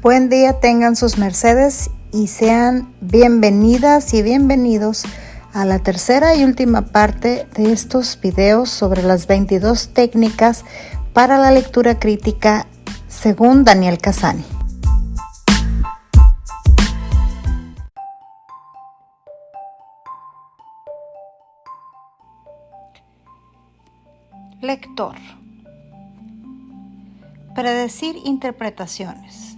Buen día tengan sus mercedes y sean bienvenidas y bienvenidos a la tercera y última parte de estos videos sobre las 22 técnicas para la lectura crítica según Daniel Cassani. Lector. Predecir interpretaciones.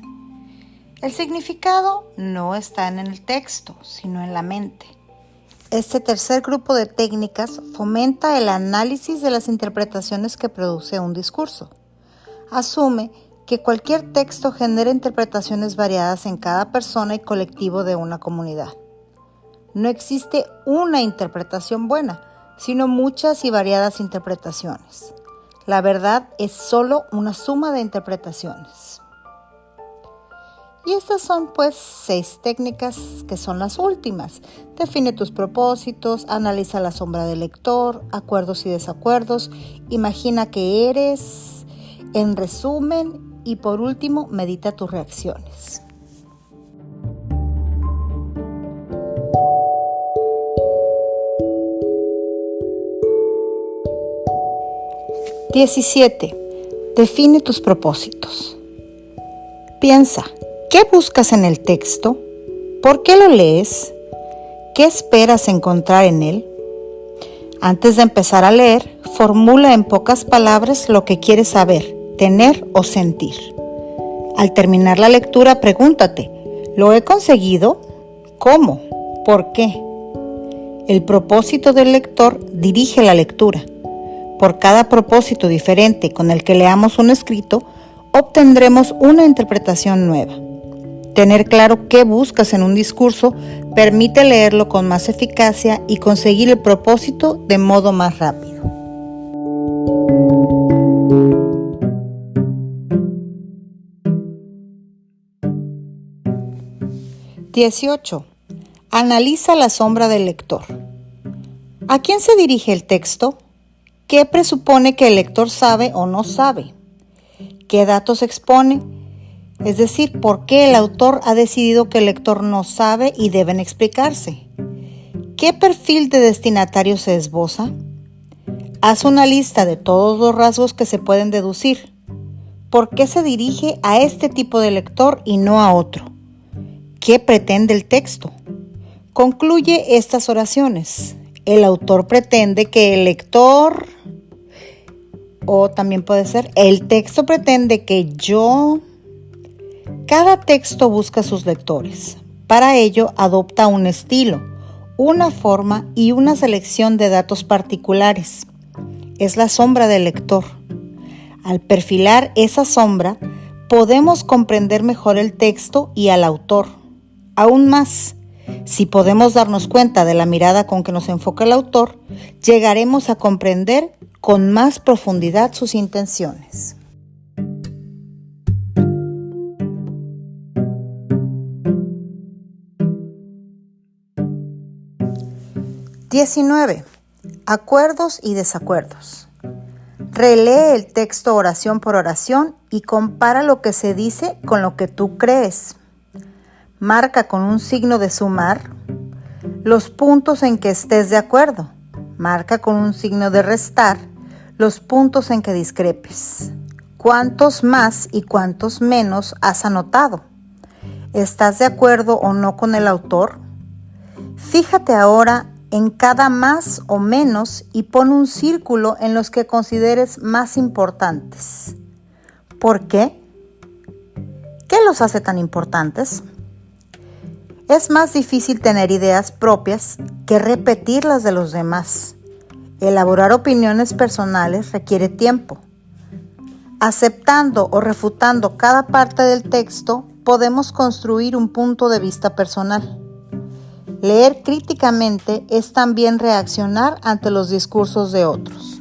El significado no está en el texto, sino en la mente. Este tercer grupo de técnicas fomenta el análisis de las interpretaciones que produce un discurso. Asume que cualquier texto genera interpretaciones variadas en cada persona y colectivo de una comunidad. No existe una interpretación buena, sino muchas y variadas interpretaciones. La verdad es solo una suma de interpretaciones. Y estas son 6 técnicas que son las últimas. Define tus propósitos, analiza la sombra del lector, acuerdos y desacuerdos, imagina que eres, en resumen, y por último, medita tus reacciones. (17) Define tus propósitos. Piensa, ¿qué buscas en el texto? ¿Por qué lo lees? ¿Qué esperas encontrar en él? Antes de empezar a leer, formula en pocas palabras lo que quieres saber, tener o sentir. Al terminar la lectura, pregúntate, ¿lo he conseguido? ¿Cómo? ¿Por qué? El propósito del lector dirige la lectura. Por cada propósito diferente con el que leamos un escrito, obtendremos una interpretación nueva. Tener claro qué buscas en un discurso permite leerlo con más eficacia y conseguir el propósito de modo más rápido. (18) Analiza la sombra del lector. ¿A quién se dirige el texto? ¿Qué presupone que el lector sabe o no sabe? ¿Qué datos expone? Es decir, ¿por qué el autor ha decidido que el lector no sabe y deben explicarse? ¿Qué perfil de destinatario se esboza? Haz una lista de todos los rasgos que se pueden deducir. ¿Por qué se dirige a este tipo de lector y no a otro? ¿Qué pretende el texto? Concluye estas oraciones. El autor pretende que el lector, o también puede ser, el texto pretende que yo. Cada texto busca sus lectores. Para ello adopta un estilo, una forma y una selección de datos particulares. Es la sombra del lector. Al perfilar esa sombra, podemos comprender mejor el texto y al autor. Aún más, si podemos darnos cuenta de la mirada con que nos enfoca el autor, llegaremos a comprender con más profundidad sus intenciones. (19) Acuerdos y desacuerdos. Relee el texto oración por oración y compara lo que se dice con lo que tú crees. Marca con un signo de sumar los puntos en que estés de acuerdo. Marca con un signo de restar los puntos en que discrepes. ¿Cuántos más y cuántos menos has anotado? ¿Estás de acuerdo o no con el autor? Fíjate ahora en cada más o menos y pon un círculo en los que consideres más importantes. ¿Por qué? ¿Qué los hace tan importantes? Es más difícil tener ideas propias que repetir las de los demás. Elaborar opiniones personales requiere tiempo. Aceptando o refutando cada parte del texto, podemos construir un punto de vista personal. Leer críticamente es también reaccionar ante los discursos de otros.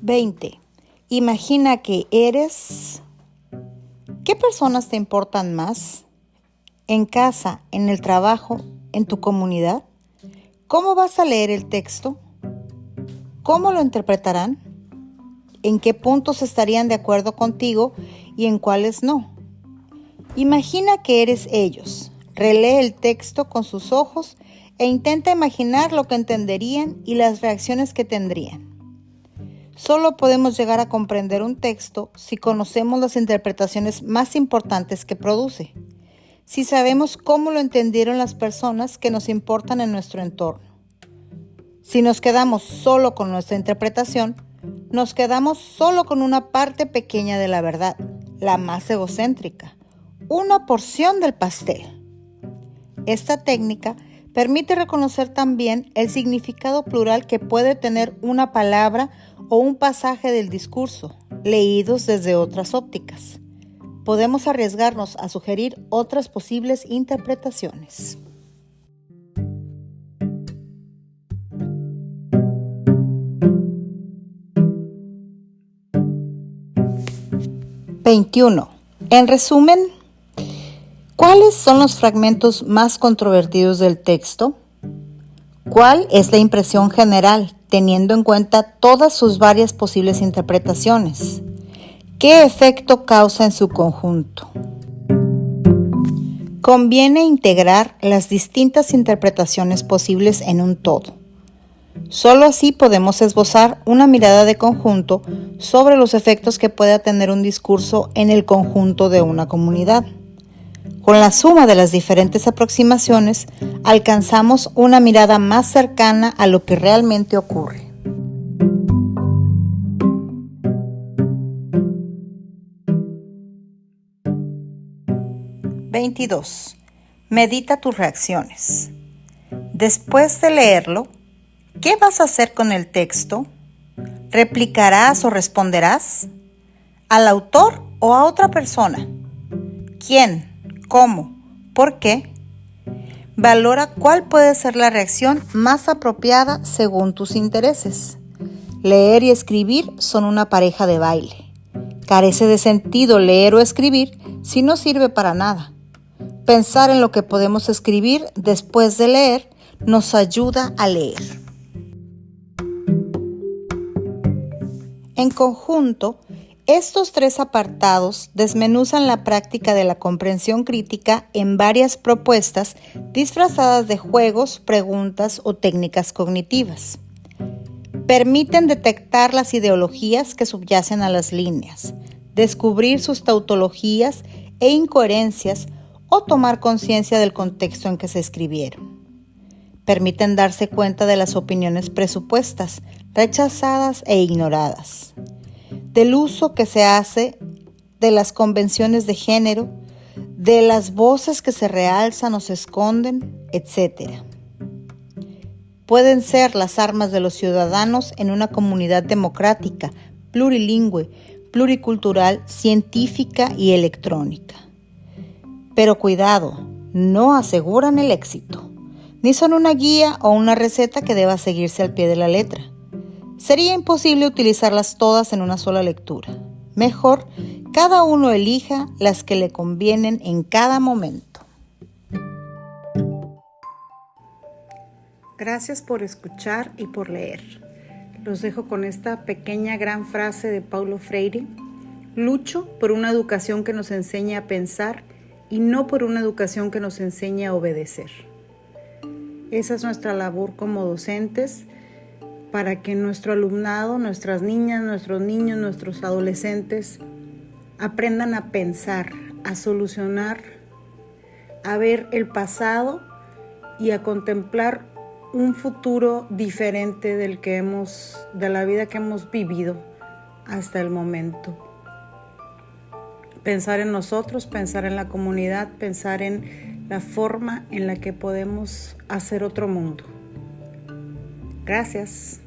(20) Imagina que eres. ¿Qué personas te importan más? ¿En casa, en el trabajo, en tu comunidad? ¿Cómo vas a leer el texto? ¿cómo lo interpretarán? ¿En qué puntos estarían de acuerdo contigo y en cuáles no? Imagina que eres ellos. Relee el texto con sus ojos e intenta imaginar lo que entenderían y las reacciones que tendrían. Solo podemos llegar a comprender un texto si conocemos las interpretaciones más importantes que produce, si sabemos cómo lo entendieron las personas que nos importan en nuestro entorno. Si nos quedamos solo con nuestra interpretación, nos quedamos solo con una parte pequeña de la verdad, la más egocéntrica, una porción del pastel. Esta técnica permite reconocer también el significado plural que puede tener una palabra o un pasaje del discurso, leídos desde otras ópticas. Podemos arriesgarnos a sugerir otras posibles interpretaciones. 21. En resumen, ¿cuáles son los fragmentos más controvertidos del texto? ¿Cuál es la impresión general, teniendo en cuenta todas sus varias posibles interpretaciones? ¿Qué efecto causa en su conjunto? Conviene integrar las distintas interpretaciones posibles en un todo. Solo así podemos esbozar una mirada de conjunto sobre los efectos que pueda tener un discurso en el conjunto de una comunidad. Con la suma de las diferentes aproximaciones, alcanzamos una mirada más cercana a lo que realmente ocurre. (22) Medita tus reacciones. Después de leerlo, ¿qué vas a hacer con el texto? ¿Replicarás o responderás? ¿Al autor o a otra persona? ¿Quién? ¿Cómo? ¿Por qué? Valora cuál puede ser la reacción más apropiada según tus intereses. Leer y escribir son una pareja de baile. Carece de sentido leer o escribir si no sirve para nada. Pensar en lo que podemos escribir después de leer nos ayuda a leer. En conjunto, estos tres apartados desmenuzan la práctica de la comprensión crítica en varias propuestas disfrazadas de juegos, preguntas o técnicas cognitivas. Permiten detectar las ideologías que subyacen a las líneas, descubrir sus tautologías e incoherencias o tomar conciencia del contexto en que se escribieron. Permiten darse cuenta de las opiniones presupuestas, rechazadas e ignoradas, del uso que se hace de las convenciones de género, de las voces que se realzan o se esconden, etc. Pueden ser las armas de los ciudadanos en una comunidad democrática, plurilingüe, pluricultural, científica y electrónica. Pero cuidado, no aseguran el éxito, ni son una guía o una receta que deba seguirse al pie de la letra. Sería imposible utilizarlas todas en una sola lectura. Mejor, cada uno elija las que le convienen en cada momento. Gracias por escuchar y por leer. Los dejo con esta pequeña gran frase de Paulo Freire. Lucho por una educación que nos enseñe a pensar y no por una educación que nos enseñe a obedecer. Esa es nuestra labor como docentes, para que nuestro alumnado, nuestras niñas, nuestros niños, nuestros adolescentes aprendan a pensar, a solucionar, a ver el pasado y a contemplar un futuro diferente de la vida que hemos vivido hasta el momento. Pensar en nosotros, pensar en la comunidad, pensar en la forma en la que podemos hacer otro mundo. Gracias.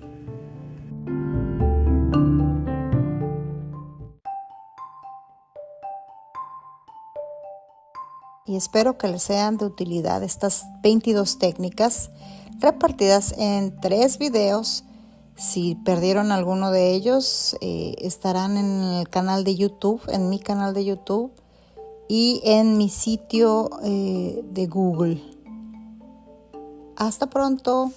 Y espero que les sean de utilidad estas 22 técnicas repartidas en 3 videos. Si perdieron alguno de ellos, estarán en el canal de YouTube, en mi canal de YouTube y en mi sitio de Google. Hasta pronto.